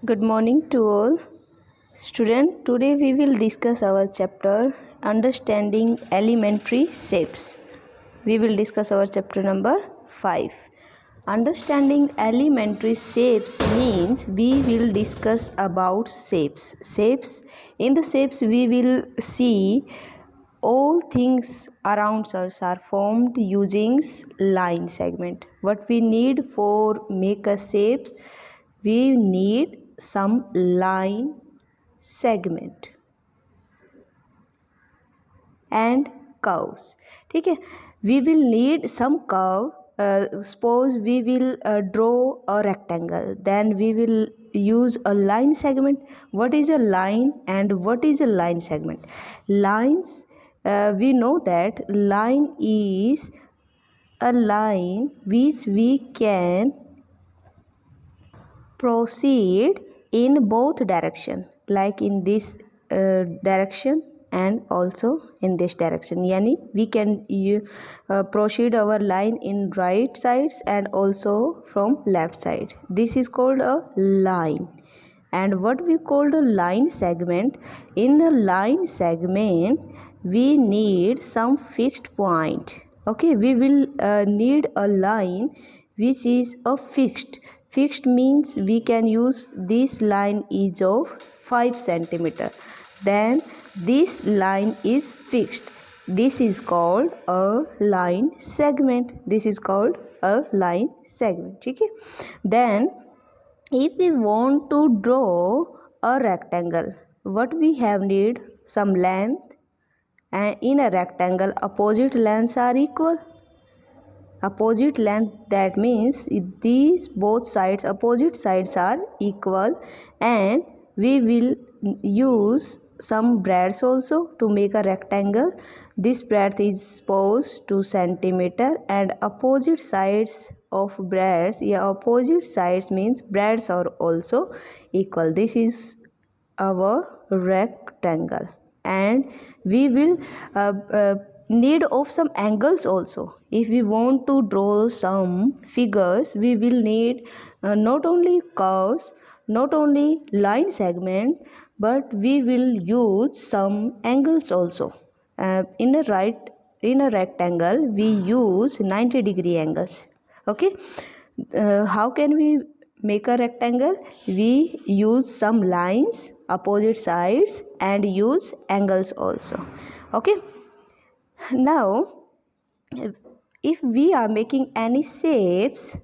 Good morning to all. Student, today we will discuss our chapter Understanding Elementary Shapes. We will discuss our chapter number 5. Understanding elementary shapes means we will discuss about shapes. In the shapes we will see all things around us are formed using line segment. What we need for make a shapes, we need some line segment and curves. ठीक है, we will need some curve. Suppose we will draw a rectangle, then we will use a line segment. What is a line and what is a line segment? Lines, we know that line is a line which we can proceed in both direction, like in this direction and also in this direction. Yani we can proceed our line in right sides and also from left side. This is called a line. And what we call a line segment, in a line segment we need some fixed point. Okay, we will need a line which is a fixed means we can use this line is of 5 centimeter, then this line is fixed. This is called a line segment. This is called a line segment. ठीक है, then if we want to draw a rectangle, what we have need some length, and in a rectangle opposite lengths are equal. Opposite length, that means these both sides, opposite sides are equal, and we will use some breadths also to make a rectangle. This breadth is supposed 2 centimeter, and opposite sides of breadths, opposite sides means breadths are also equal. This is our rectangle, and we will need of some angles also. If we want to draw some figures, we will need not only curves, not only line segment, but we will use some angles also. In a rectangle we use 90-degree angles. Okay, how can we make a rectangle? We use some lines, opposite sides, and use angles also. Okay, now if we are making any shapes,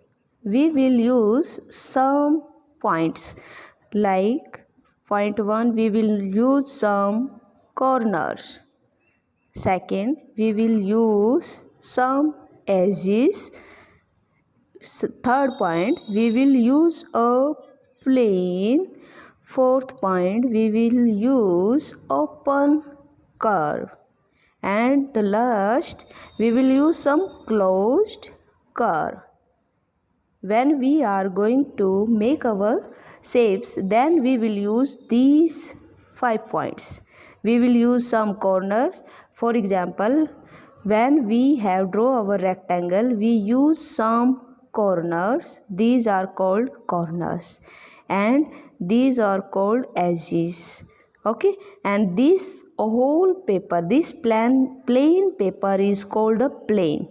we will use some points. Like point 1, we will use some corners. Second, we will use some edges. Third point, we will use a plane. Fourth point, we will use open curve. And the last, we will use some closed curve. When we are going to make our shapes, then we will use these 5 points. We will use some corners. For example, when we have draw our rectangle, we use some corners. These are called corners, and these are called edges. Okay, and this whole paper, this plain paper is called a plane.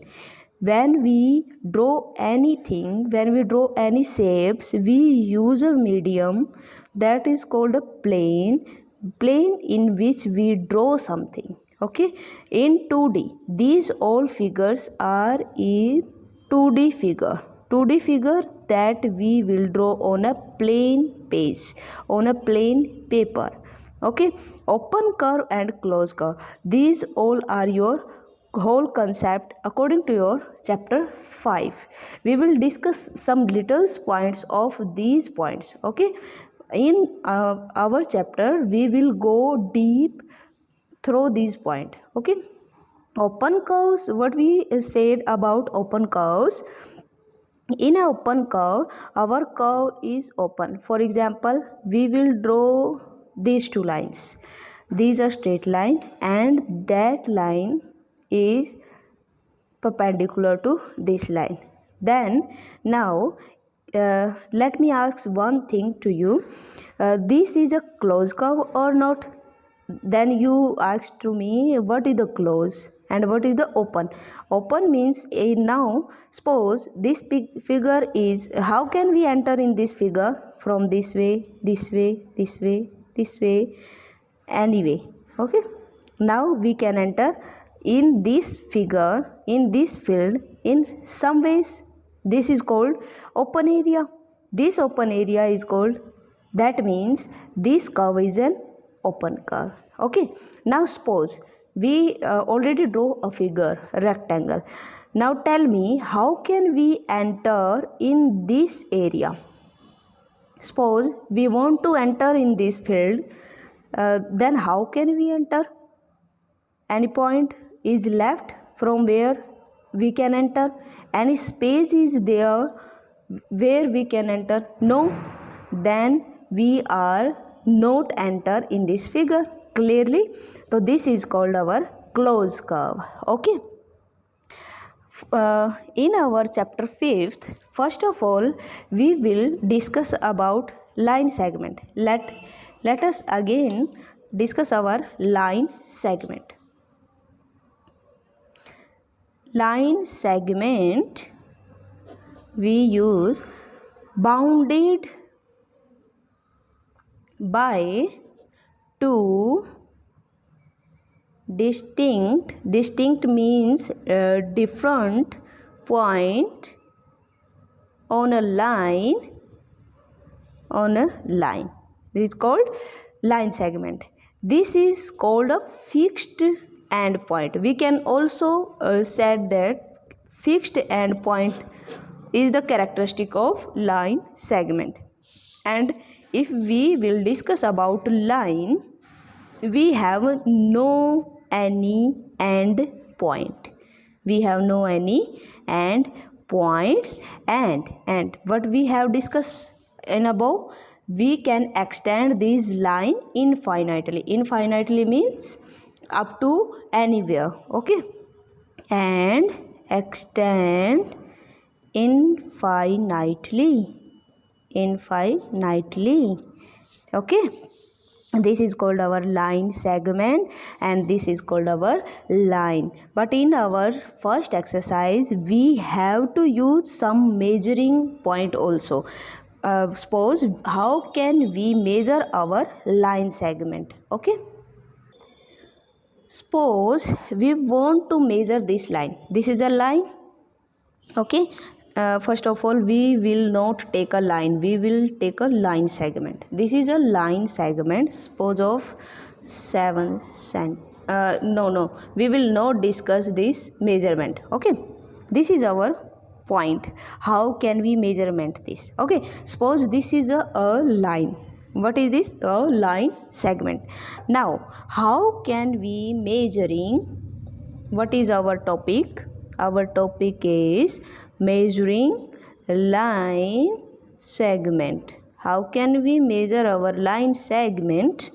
When we draw anything, when we draw any shapes, we use a medium that is called a plane in which we draw something. Okay, in 2D, these all figures are in 2D figure that we will draw on a plain page, on a plain paper. Okay, open curve and close curve, these all are your whole concept according to your chapter 5. We will discuss some little points of these points. Okay, in our chapter we will go deep through these points. Okay, open curves, what we said about open curves, in an open curve our curve is open. For example, we will draw these two lines. These are straight line, and that line is perpendicular to this line. Then now let me ask one thing to you. This is a closed curve or not? Then you ask to me, what is the close and what is the open? Open means now suppose this figure is, how can we enter in this figure? From this way, this way, this way, this way, anyway. Okay, now we can enter in this figure, in this field, in some ways. This is called open area. This open area is called, that means this curve is an open curve. Okay, now suppose we already draw a figure, a rectangle. Now tell me, how can we enter in this area? Suppose we want to enter in this field, then how can we enter? Any point is left from where we can enter? Any space is there where we can enter? No. Then we are not enter in this figure clearly. So this is called our closed curve. Okay. In our chapter 5th, first of all we will discuss about line segment. Let us again discuss our line segment. Line segment, we use bounded by two distinct means different point on a line. This is called line segment. This is called a fixed end point. We can also said that fixed end point is the characteristic of line segment. And if we will discuss about line, we have no any end point. We have no any end points, and what we have discussed in above, we can extend this line infinitely. Infinitely means up to anywhere. Okay, and extend infinitely. Okay, this is called our line segment and this is called our line. But in our first exercise we have to use some measuring point also. Suppose how can we measure our line segment? Okay, suppose we want to measure this line. This is a line. Okay, first of all we will not take a line, we will take a line segment. This is a line segment, suppose of 7 cent. We will not discuss this measurement. Okay, this is our point. How can we measurement this? Okay, suppose this is a line. What is this? A line segment. Now how can we measuring? What is our topic? Our topic is measuring line segment. How can we measure our line segment?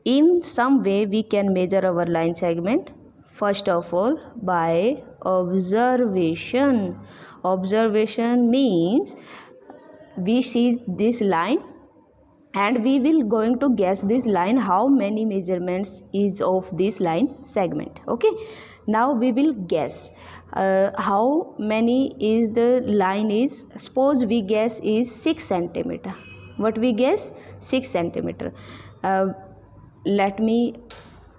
In some way we can measure our line segment. First of all, by observation. Observation means we see this line and we will going to guess this line, how many measurements is of this line segment. Okay, now we will guess how many is the line is. Suppose we guess is 6 centimeter. What we guess? 6 centimeter. Let me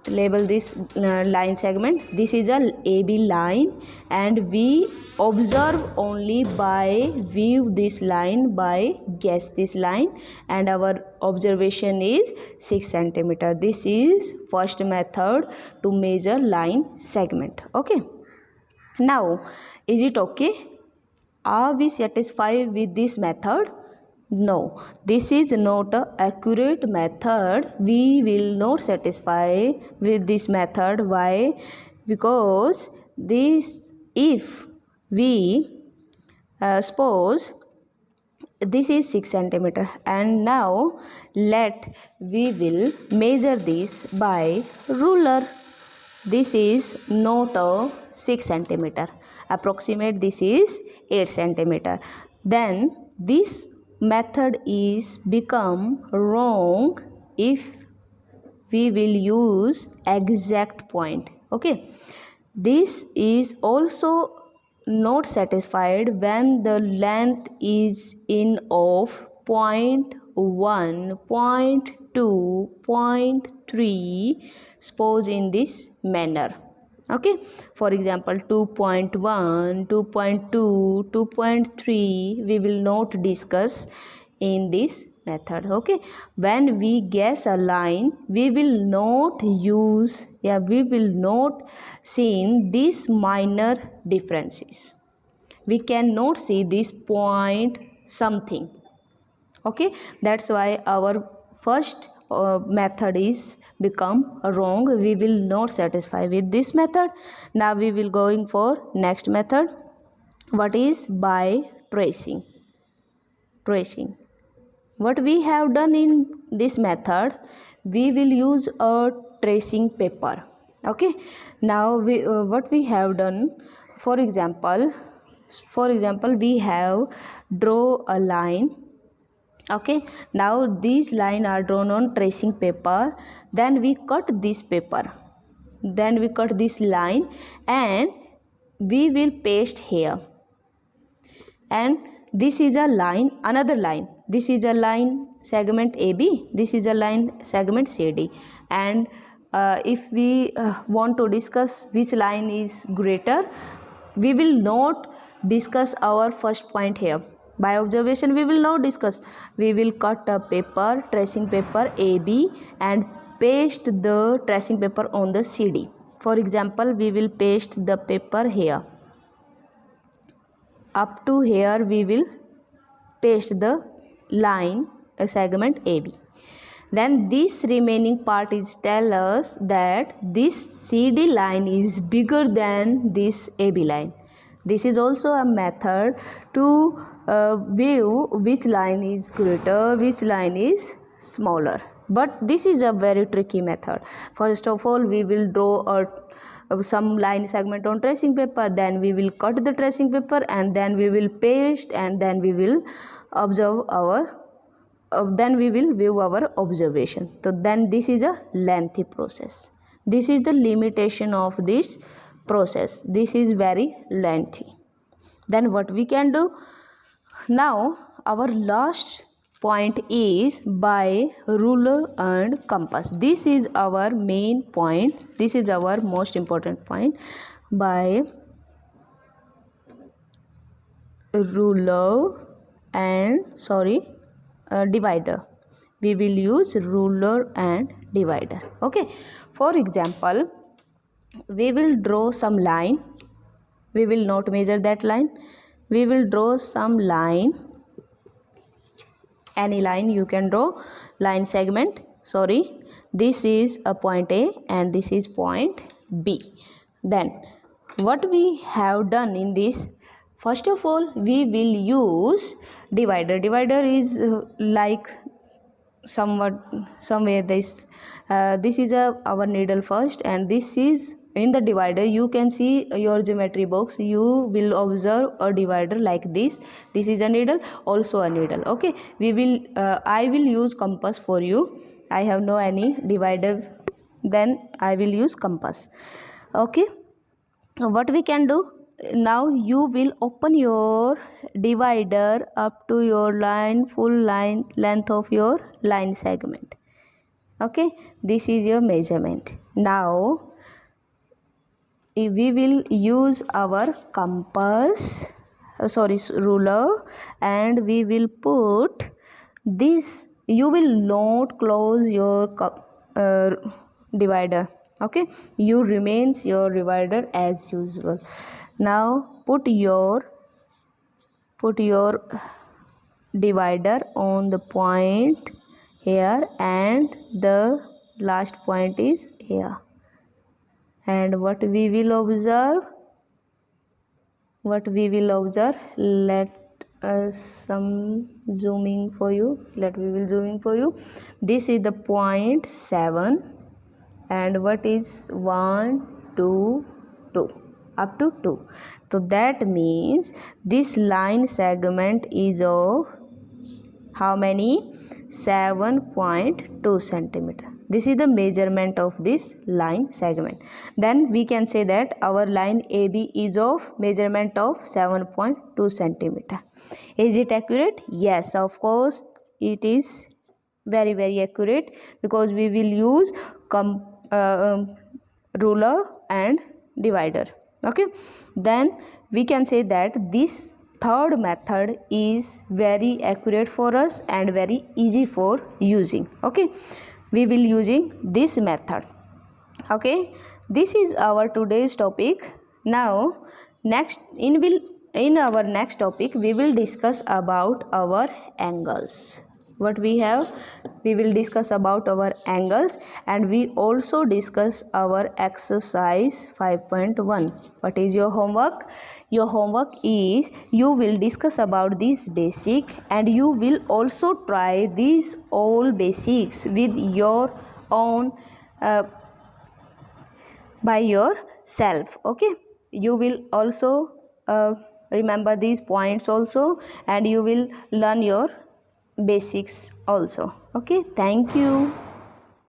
label this line segment. This is a AB line and we observe only by view this line, by guess this line, and our observation is 6 centimeter. This is first method to measure line segment. Okay, now is it okay? Are we satisfied with this method? No, this is not an accurate method. We will not satisfy with this method. Why? Because this, if we suppose this is 6 centimeter and now we will measure this by ruler. This is not a 6 centimeter. Approximate this is 8 centimeter. then this method is become wrong if we will use exact point. Okay, this is also not satisfied when the length is in of 0.1, 0.2, 0.3, suppose in this manner. Okay, for example 2.1, 2.2, 2.3 we will not discuss in this method. Okay, when we guess a line we will not use, we will not see these minor differences. We cannot see this point something. Okay, that's why our first method is become wrong. We will not satisfy with this method. Now we will going for next method. What is by tracing? What we have done in this method, we will use a tracing paper. Okay, now what we have done, for example we have draw a line. Okay, now these lines are drawn on tracing paper, then we cut this paper, then we cut this line and we will paste here, and this is a line, another line, this is a line segment AB, this is a line segment CD, and if we want to discuss which line is greater, we will not discuss our first point here. By observation we will not discuss, we will cut a paper, tracing paper AB, and paste the tracing paper on the CD. For example, we will paste the paper here, up to here we will paste the line segment AB. Then this remaining part is tell us that this CD line is bigger than this AB line. This is also a method to view which line is greater, which line is smaller. But this is a very tricky method. First of all, we will draw some line segment on tracing paper, then we will cut the tracing paper, and then we will paste, and then we will observe our then we will view our observation. So then this is a lengthy process. This is the limitation of this process. This is very lengthy. Then what we can do now, our last point is by ruler and compass. This is our main point, this is our most important point. By ruler and divider, we will use ruler and divider. Okay, for example, we will draw some line, we will not measure that line, we will draw some line, any line you can draw, line segment, this is a point A and this is point B. Then what we have done in this, first of all we will use divider. Divider is like somewhere this is our needle first, and this is in the divider. You can see your geometry box, you will observe a divider like this. This is a needle, also a needle. Okay, we will I will use compass for you. I have no any divider, then I will use compass. Okay, what we can do now, you will open your divider up to your line, full line length of your line segment. Okay, this is your measurement. Now we will use our compass, ruler, and we will put this. You will not close your divider. Okay, you remains your divider as usual. Now put your divider on the point here, and the last point is here. And what we will observe, let us some zooming for you, we will zooming for you. This is the point 7, and what is 1 2 2 up to 2. So that means this line segment is of how many? 7.2 centimeter. This is the measurement of this line segment. Then we can say that our line AB is of measurement of 7.2 centimeter. Is it accurate? Yes, of course it is very accurate, because we will use ruler and divider. Okay, then we can say that this third method is very accurate for us and very easy for using. Okay, we will using this method. Okay, this is our today's topic. Now in our next topic we will discuss about our angles. What we have, we will discuss about our angles, and we also discuss our exercise 5.1. What is your homework? Your homework is you will discuss about this basic, and you will also try these all basics with your own by yourself. Okay, you will also remember these points also, and you will learn your basics also. Okay, thank you.